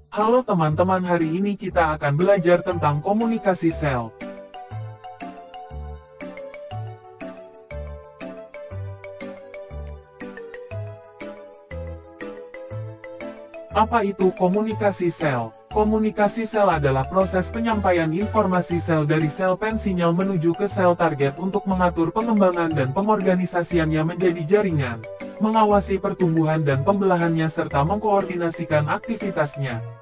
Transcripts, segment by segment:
Halo teman-teman, hari ini kita akan belajar tentang komunikasi sel. Apa itu komunikasi sel? Komunikasi sel adalah proses penyampaian informasi sel dari sel pen sinyal menuju ke sel target untuk mengatur pengembangan dan pengorganisasiannya menjadi jaringan, mengawasi pertumbuhan dan pembelahannya serta mengkoordinasikan aktivitasnya.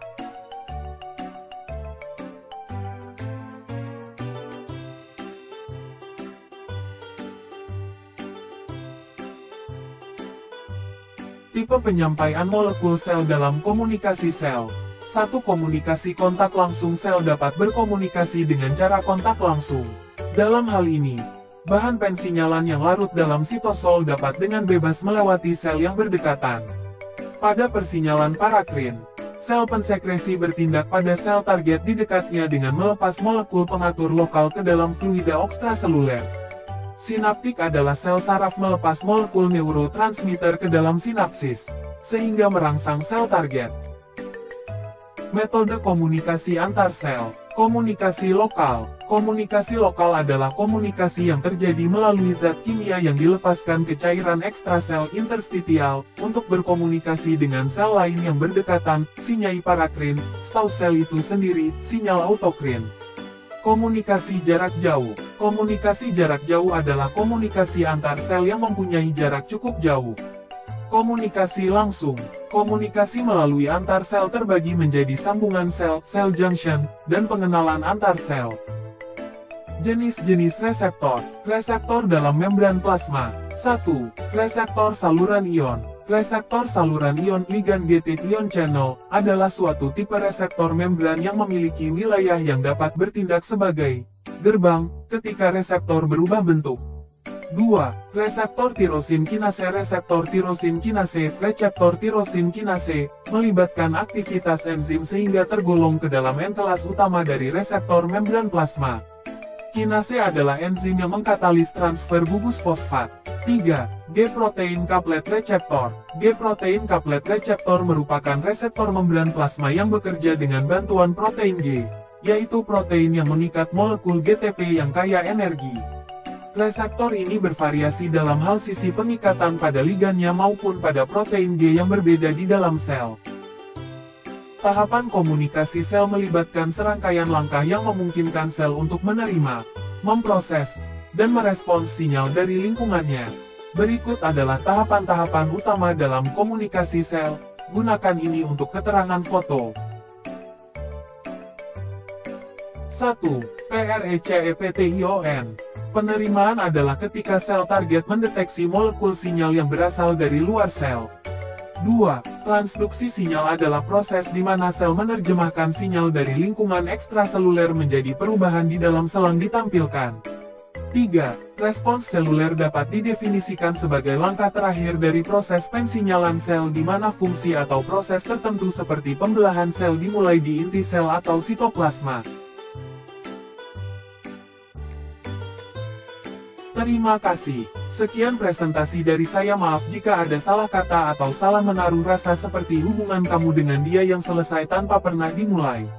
Tipe penyampaian molekul sel dalam komunikasi sel. 1. Komunikasi kontak langsung. Sel dapat berkomunikasi dengan cara kontak langsung. Dalam hal ini, bahan pensinyalan yang larut dalam sitosol dapat dengan bebas melewati sel yang berdekatan. Pada persinyalan parakrin, sel pensekresi bertindak pada sel target di dekatnya dengan melepas molekul pengatur lokal ke dalam fluida ekstraseluler. Sinaptik adalah sel saraf melepas molekul neurotransmitter ke dalam sinapsis, sehingga merangsang sel target. Metode komunikasi antar sel. Komunikasi lokal. Komunikasi lokal adalah komunikasi yang terjadi melalui zat kimia yang dilepaskan ke cairan ekstrasel interstitial, untuk berkomunikasi dengan sel lain yang berdekatan, sinyal parakrin, atau sel itu sendiri, sinyal autokrin. Komunikasi jarak jauh. Komunikasi jarak jauh adalah komunikasi antar sel yang mempunyai jarak cukup jauh. Komunikasi langsung. Komunikasi melalui antar sel terbagi menjadi sambungan sel, cell junction, dan pengenalan antar sel. Jenis-jenis reseptor. Reseptor dalam membran plasma. 1. Reseptor saluran ion. Reseptor saluran ion ligand-gated ion channel adalah suatu tipe reseptor membran yang memiliki wilayah yang dapat bertindak sebagai gerbang ketika reseptor berubah bentuk. 2. Reseptor tirosin kinase. Reseptor tirosin kinase, reseptor tirosin kinase, melibatkan aktivitas enzim sehingga tergolong ke dalam enkelas utama dari reseptor membran plasma. Kinase adalah enzim yang mengkatalis transfer gugus fosfat. 3. G-protein couplet receptor. G-protein couplet receptor merupakan reseptor membran plasma yang bekerja dengan bantuan protein G, yaitu protein yang mengikat molekul GTP yang kaya energi. Reseptor ini bervariasi dalam hal sisi pengikatan pada ligannya maupun pada protein G yang berbeda di dalam sel. Tahapan komunikasi sel melibatkan serangkaian langkah yang memungkinkan sel untuk menerima, memproses, dan merespons sinyal dari lingkungannya. Berikut adalah tahapan-tahapan utama dalam komunikasi sel. Gunakan ini untuk keterangan foto. 1. PRECEPTION. Penerimaan adalah ketika sel target mendeteksi molekul sinyal yang berasal dari luar sel. 2. Transduksi sinyal adalah proses di mana sel menerjemahkan sinyal dari lingkungan ekstraseluler menjadi perubahan di dalam selang ditampilkan. 3. Respons seluler dapat didefinisikan sebagai langkah terakhir dari proses pensinyalan sel di mana fungsi atau proses tertentu seperti pembelahan sel dimulai di inti sel atau sitoplasma. Terima kasih. Sekian presentasi dari saya. Maaf jika ada salah kata atau salah menaruh rasa seperti hubungan kamu dengan dia yang selesai tanpa pernah dimulai.